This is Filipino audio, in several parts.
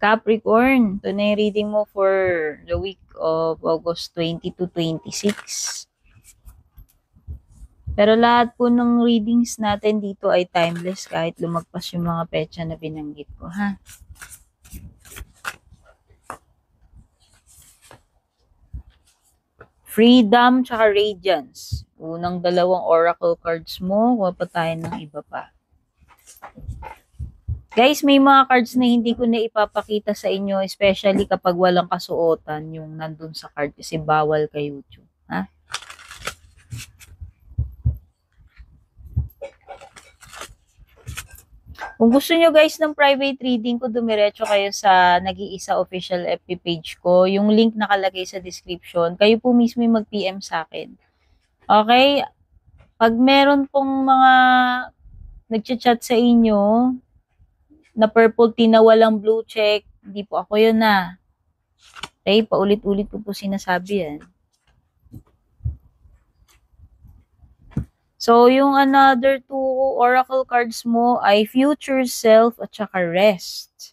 Capricorn, ito na yung reading mo for the week of August 20 to 26. Pero lahat po ng readings natin dito ay timeless kahit lumagpas yung mga petsa na binanggit ko, ha? Freedom tsaka Radiance. Unang dalawang oracle cards mo, kuha pa tayo ng iba pa. Guys, may mga cards na hindi ko na ipapakita sa inyo, especially kapag walang kasuotan yung nandun sa card kasi bawal kay YouTube. Ha? Kung gusto nyo guys ng private reading ko, dumiretso kayo sa Nag-iisa official FB page ko. Yung link nakalagay sa description. Kayo po mismo yung mag-PM sa akin. Okay? Pag meron pong mga nagchat-chat sa inyo, na purple tea na walang blue check, hindi po ako yun na. Okay, paulit-ulit ko po sinasabi yan. So, yung another two oracle cards mo ay future self at saka rest.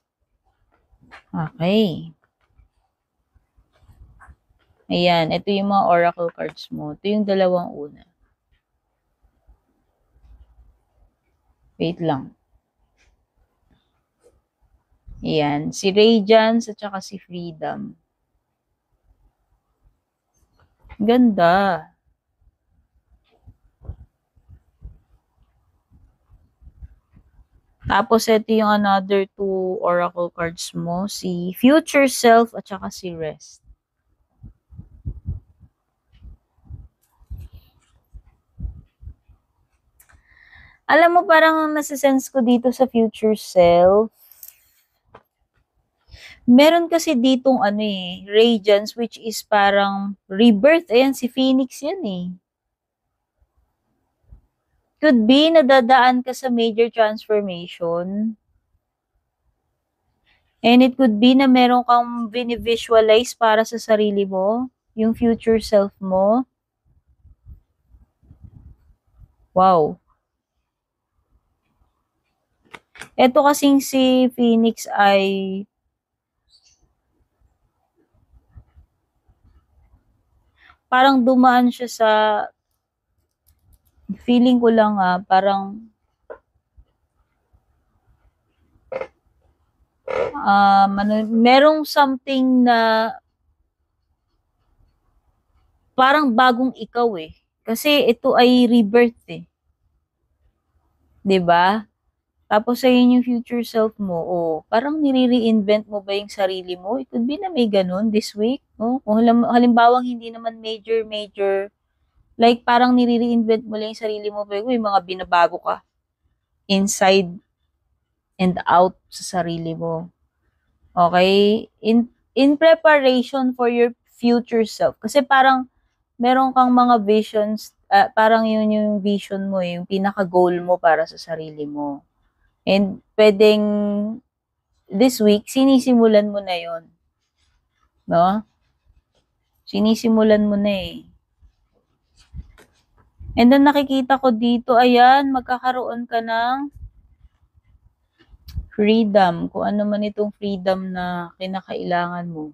Okay. Ayan, ito yung mga oracle cards mo. Ito yung dalawang una. Wait lang. Ayan, si Radiance at saka si Freedom. Ganda. Tapos, ito yung another two oracle cards mo. Si Future Self at saka si Rest. Alam mo, parang nasa-sense ko dito sa Future Self. Meron kasi ditong Radiance, which is parang rebirth. Ayan, si Phoenix yan eh. Could be nadadaan ka sa major transformation. And it could be na meron kang visualize para sa sarili mo, yung future self mo. Wow. Ito kasing si Phoenix ay parang dumaan siya sa feeling ko lang parang merong something na parang bagong ikaw eh. Kasi ito ay rebirth eh. 'Di ba? Tapos ayun yung future self mo. Oh, parang nire-reinvent mo ba yung sarili mo? It could be na may ganun this week. No? Kung halimbawa hindi naman major, like parang nire-reinvent mo lang yung sarili mo. Pero may mga binabago ka inside and out sa sarili mo. Okay? In preparation for your future self. Kasi parang meron kang mga visions, parang yun yung vision mo, yung pinaka-goal mo para sa sarili mo. And pwedeng this week, sinisimulan mo na yon, no? Sinisimulan mo na eh. And then nakikita ko dito, ayan, magkakaroon ka ng freedom. Kung ano man itong freedom na kinakailangan mo.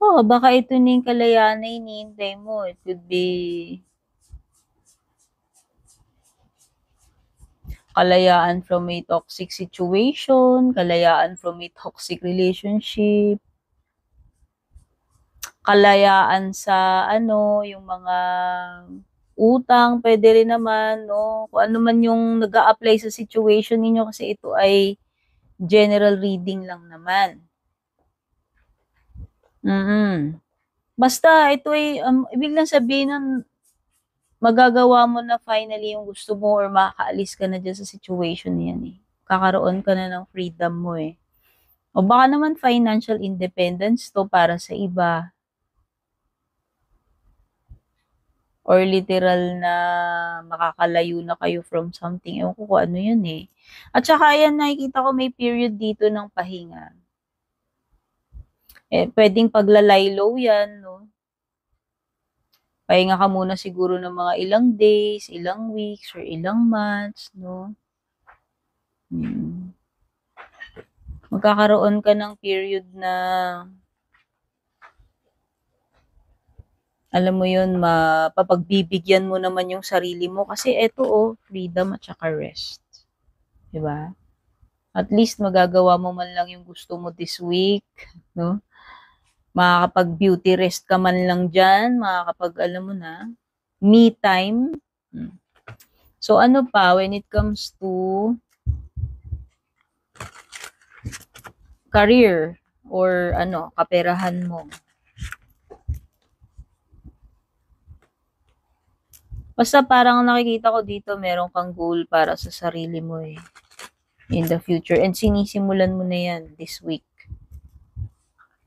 Oh, baka ito na yung kalayaan na hinihintay mo. It could be kalayaan from a toxic situation, kalayaan from a toxic relationship, kalayaan sa yung mga utang, pwede rin naman, no? Kung ano man yung nag-a-apply sa situation ninyo kasi ito ay general reading lang naman. Basta, ito ay, ibig lang sabihin nun, magagawa mo na finally yung gusto mo or makakaalis ka na dyan sa situation niyan eh. Kakaroon ka na ng freedom mo eh. O baka naman financial independence to para sa iba. Or literal na makakalayo na kayo from something. Ewan ko kung ano yun eh. At saka yan, nakikita ko may period dito ng pahinga. Pwedeng paglalay low yan, no? Pahinga ka muna siguro ng mga ilang days, ilang weeks, or ilang months, no? Hmm. Magkakaroon ka ng period na, alam mo yun, mapapagbibigyan mo naman yung sarili mo. Kasi eto, freedom at saka rest. Diba? At least magagawa mo man lang yung gusto mo this week, no? Makakapag-beauty rest ka man lang dyan, makakapag, alam mo na, me time. Hmm. So, ano pa, when it comes to career or kaperahan mo. Basta parang nakikita ko dito, meron kang goal para sa sarili mo in the future. And sinisimulan mo na yan this week.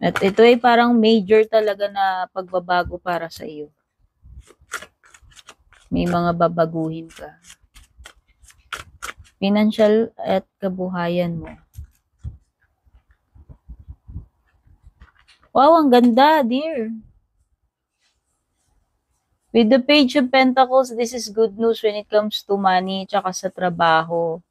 At ito ay parang major talaga na pagbabago para sa iyo. May mga babaguhin ka. Financial at kabuhayan mo. Wow, ang ganda, dear. With the Page of Pentacles, this is good news when it comes to money tsaka sa trabaho.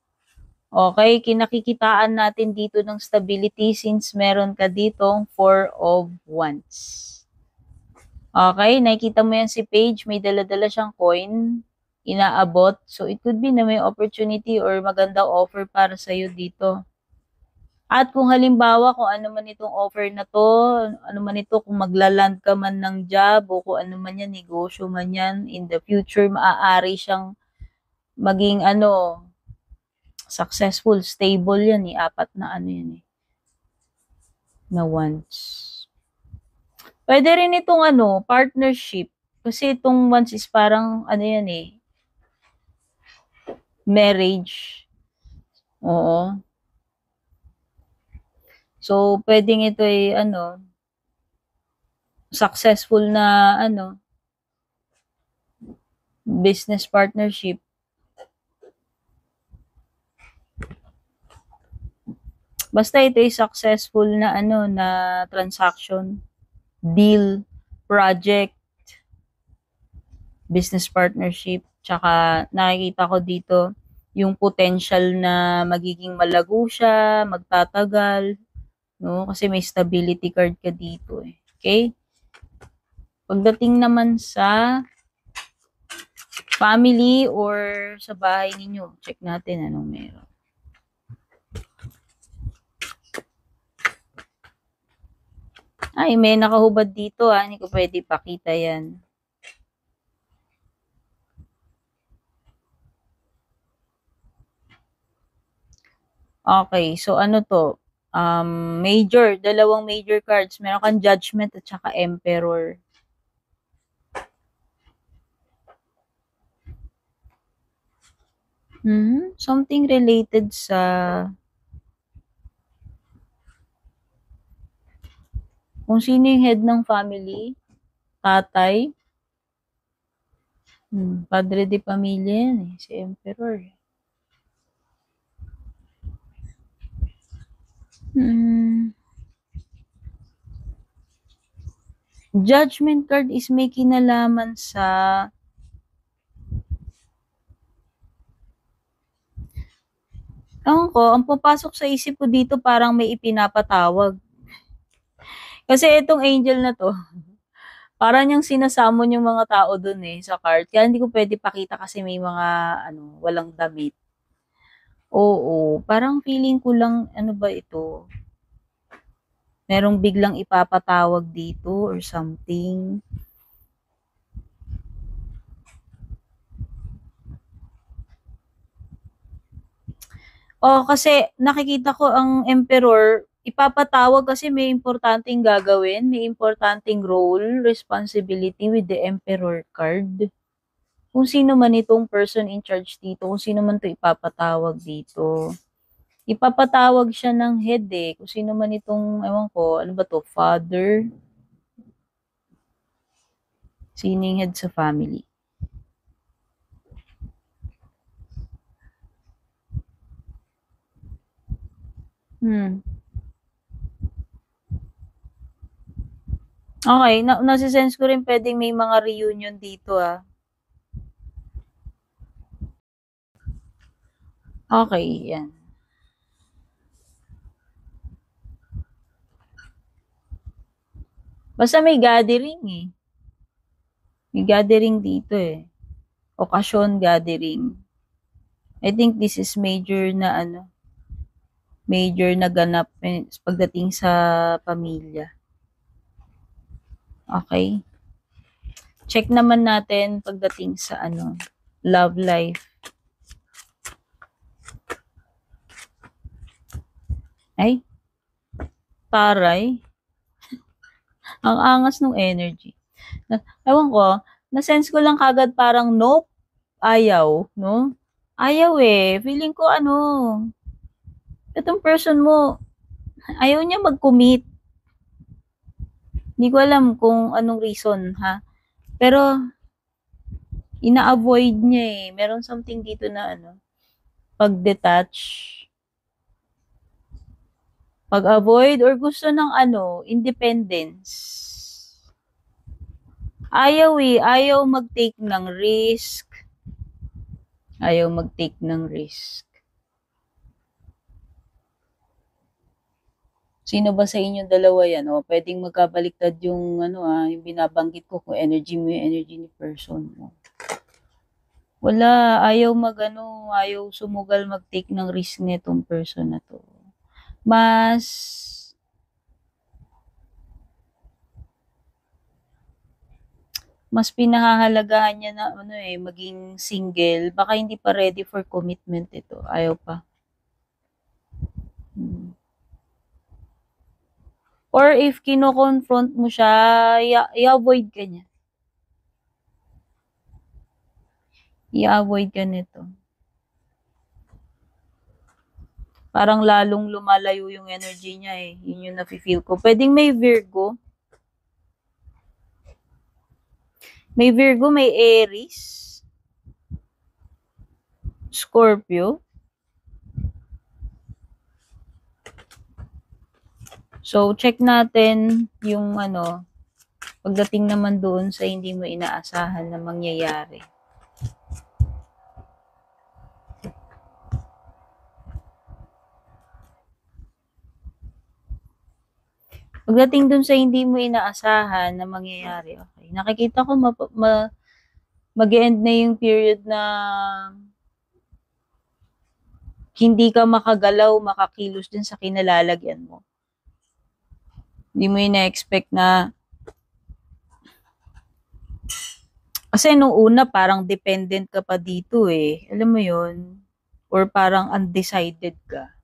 Okay, kinakikitaan natin dito ng stability since meron ka ditong Four of Wands. Okay, nakikita mo yan si Page, may dala-dala siyang coin, inaabot. So, it could be na may opportunity or magandang offer para sa'yo dito. At kung halimbawa, kung ano man itong offer na to, ano man ito, kung maglaland ka man ng job o kung ano man yan, negosyo man yan, in the future, maaari siyang maging successful, stable yan apat na yan na once. Pwede rin itong partnership. Kasi itong once is parang yan marriage. Oo. So, pwedeng ito ay successful na business partnership. Basta ito ay successful na na transaction, deal, project, business partnership. Tsaka nakikita ko dito yung potential na magiging malago siya, magtatagal, no? Kasi may stability card ka dito Okay? Pagdating naman sa family or sa bahay ninyo, check natin anong meron. Ay, may nakahubad dito hindi ko pwede pakita yan. Okay, so ano to? Dalawang major cards. Meron kang Judgment at saka Emperor. Something related sa kung sino yung head ng family, tatay, padre de pamilya yan si Emperor. Judgment card is may kinalaman sa ang papasok sa isip ko dito parang may ipinapatawag. Kasi itong angel na to, parang yung sinasamon yung mga tao dun sa card. Kaya hindi ko pwede pakita kasi may mga walang damit. Oo, parang feeling ko lang ba ito? Merong biglang ipapatawag dito or something. Kasi nakikita ko ang Emperor, ipapatawag kasi may importanteng gagawin, may importanteng role, responsibility with the Emperor card. Kung sino man itong person in charge dito, kung sino man ito ipapatawag dito. Ipapatawag siya ng head kung sino man itong, ewan ko, ano ba to, father? Sino yung head sa family? Okay, nasi-sense ko rin pwedeng may mga reunion dito, ah. Okay, yan. Basta may gathering, eh. May gathering dito, eh. Okasyon, gathering. I think this is major na ano, major na ganap pagdating sa pamilya. Okay? Check naman natin pagdating sa ano, love life. Ay, taray. Ang angas ng energy. Ewan ko, na-sense ko lang kagad parang nope, ayaw, no? Ayaw eh. Feeling ko ano, itong person mo, ayaw niya mag-commit. Hindi ko alam kung anong reason, ha? Pero, ina-avoid niya eh. Meron something dito na ano, pag-detach, pag-avoid, or gusto ng ano, independence. Ayaw eh. Ayaw mag-take ng risk. Ayaw mag-take ng risk. Sino ba sa inyong dalawa yan? O, pwedeng magkabaliktad yung, ano, yung binabanggit ko kung energy mo yung energy ni person mo. Wala, ayaw mag-ano, ayaw sumugal mag-take ng risk nitong person na to. Mas, mas pinahahalagahan niya na, ano eh, maging single. Baka hindi pa ready for commitment ito. Ayaw pa. Hmm. Or if kino-confront mo siya, i-avoid ka niya. I-avoid ka nito. Parang lalong lumalayo yung energy niya eh. Yun yung nafe-feel ko. Pwedeng may Virgo. May Virgo, may Aries, Scorpio. So, check natin yung ano, pagdating naman doon sa hindi mo inaasahan na mangyayari. Pagdating doon sa hindi mo inaasahan na mangyayari, okay. Nakikita ko mag-end na yung period na hindi ka makagalaw, makakilos din sa kinalalagyan mo. Hindi mo ina-expect na kasi nung una parang dependent ka pa dito eh. Alam mo yun? Or parang undecided ka.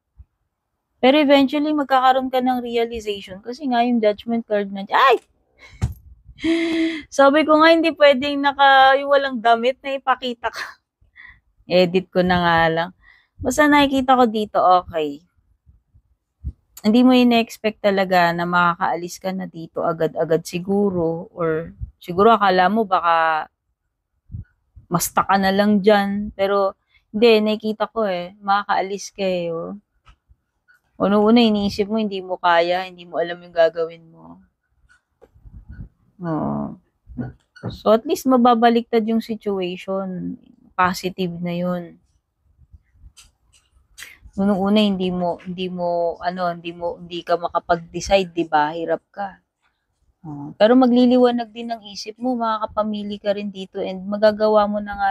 Pero eventually magkakaroon ka ng realization kasi nga yung judgment card na ay! Sabi ko nga hindi pwedeng yung walang damit na ipakita ka. Edit ko na nga lang. Basta nakikita ko dito, okay. Hindi mo ina-expect talaga na makakaalis ka na dito agad-agad siguro or siguro akala mo baka masta ka na lang dyan. Pero hindi, nakikita ko eh, makakaalis ka eh. Oh. Una-una, iniisip mo, hindi mo kaya, hindi mo alam yung gagawin mo. Oo. So, at least mababaliktad yung situation. Positive na yun. Una-una, hindi ka makapag-decide, di ba? Hirap ka. Pero magliliwanag din ng isip mo, makakapamili ka rin dito and magagawa mo na nga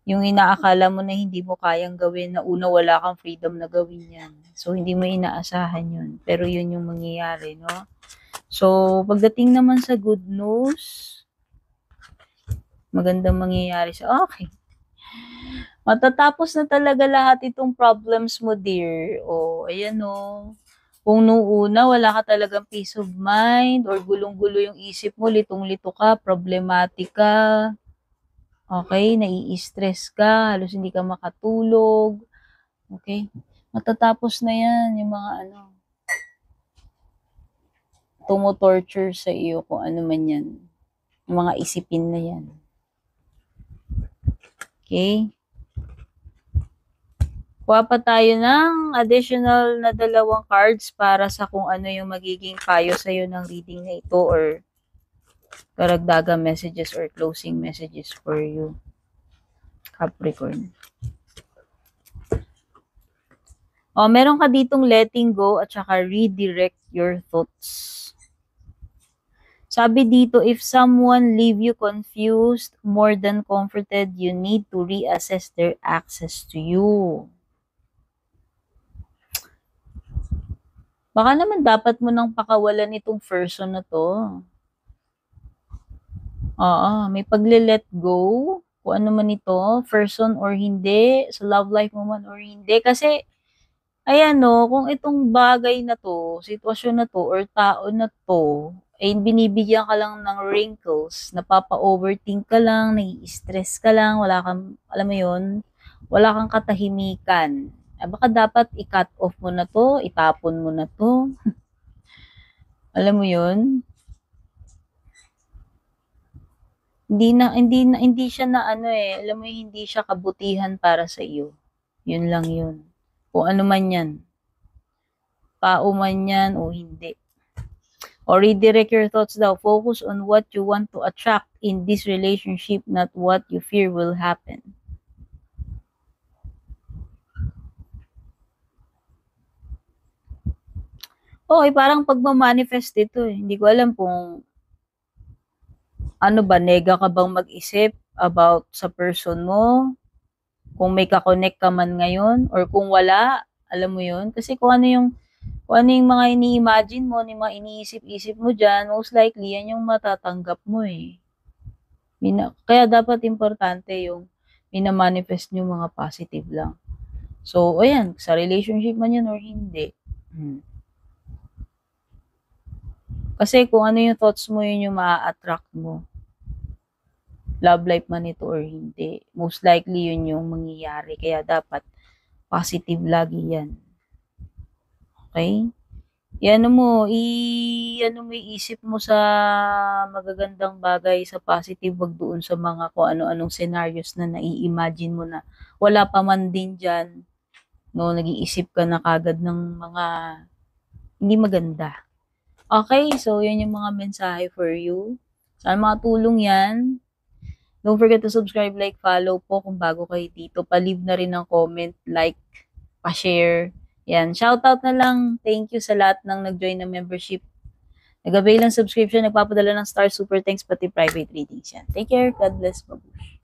yung inaakala mo na hindi mo kayang gawin na una wala kang freedom na gawin yan. So, hindi mo inaasahan yun. Pero yun yung mangyayari, no? So, pagdating naman sa good news, magandang mangyayari sa okay. Matatapos na talaga lahat itong problems mo, dear. O, ayan o. Kung nung una, wala ka talagang peace of mind or gulong-gulo yung isip mo, litong-lito ka, problematic ka, okay, nai-stress ka, halos hindi ka makatulog, okay, matatapos na yan, yung mga ano, tumo-torture sa iyo, kung ano man yan, yung mga isipin na yan. Okay? Kuha pa tayo ng additional na 2 cards para sa kung ano yung magiging payo sa'yo ng reading na ito or karagdagang messages or closing messages for you, Capricorn. O, meron ka ditong letting go at saka redirect your thoughts. Sabi dito, if someone leave you confused more than comforted, you need to reassess their access to you. Baka naman dapat mo nang pakawalan itong person na to. Oo, may pagle-let go, kung ano man ito, person or hindi, sa love life mo man or hindi. Kasi, ayan no, kung itong bagay na to, sitwasyon na to, or tao na to, ay binibigyan ka lang ng wrinkles, napapa-overthink ka lang, nai-stress ka lang, wala kang, alam mo yun, wala kang katahimikan. Baka dapat i-cut off mo na to, itapon mo na to. Alam mo yun? Hindi siya na ano alam mo hindi siya kabutihan para sa iyo. Yun lang yun. Kung ano man yan. Tao man yan o hindi. Or redirect your thoughts daw. Focus on what you want to attract in this relationship, not what you fear will happen. Okay, parang pagmamanifest ito Hindi ko alam kung ano ba, nega ka bang mag-isip about sa person mo? Kung may kakonect ka man ngayon or kung wala, alam mo yun? Kasi kung ano yung mga ini-imagine mo, yung mga iniisip-isip mo dyan, most likely, yan yung matatanggap mo Kaya dapat importante yung minamanifest nyo mga positive lang. So, ayan, sa relationship man yun or hindi. Kasi kung ano yung thoughts mo, yun yung maa-attract mo. Love life man ito or hindi. Most likely, yun yung mangyayari. Kaya dapat positive lagi yan. Okay? Ano mo iisip mo sa magagandang bagay, sa positive, wag doon sa mga kung ano-anong scenarios na nai-imagine mo na wala pa man din dyan, no, nag-iisip ka na kagad ng mga hindi maganda. Okay, so yan yung mga mensahe for you. Sana makatulong yan. Don't forget to subscribe, like, follow po kung bago kayo dito. Pa-leave na rin ng comment, like, pa-share. Yan, shoutout na lang. Thank you sa lahat ng nag-join ng membership. Nag-avail ng subscription, nagpapadala ng star, super thanks, pati private readings yan. Take care. God bless. Babush.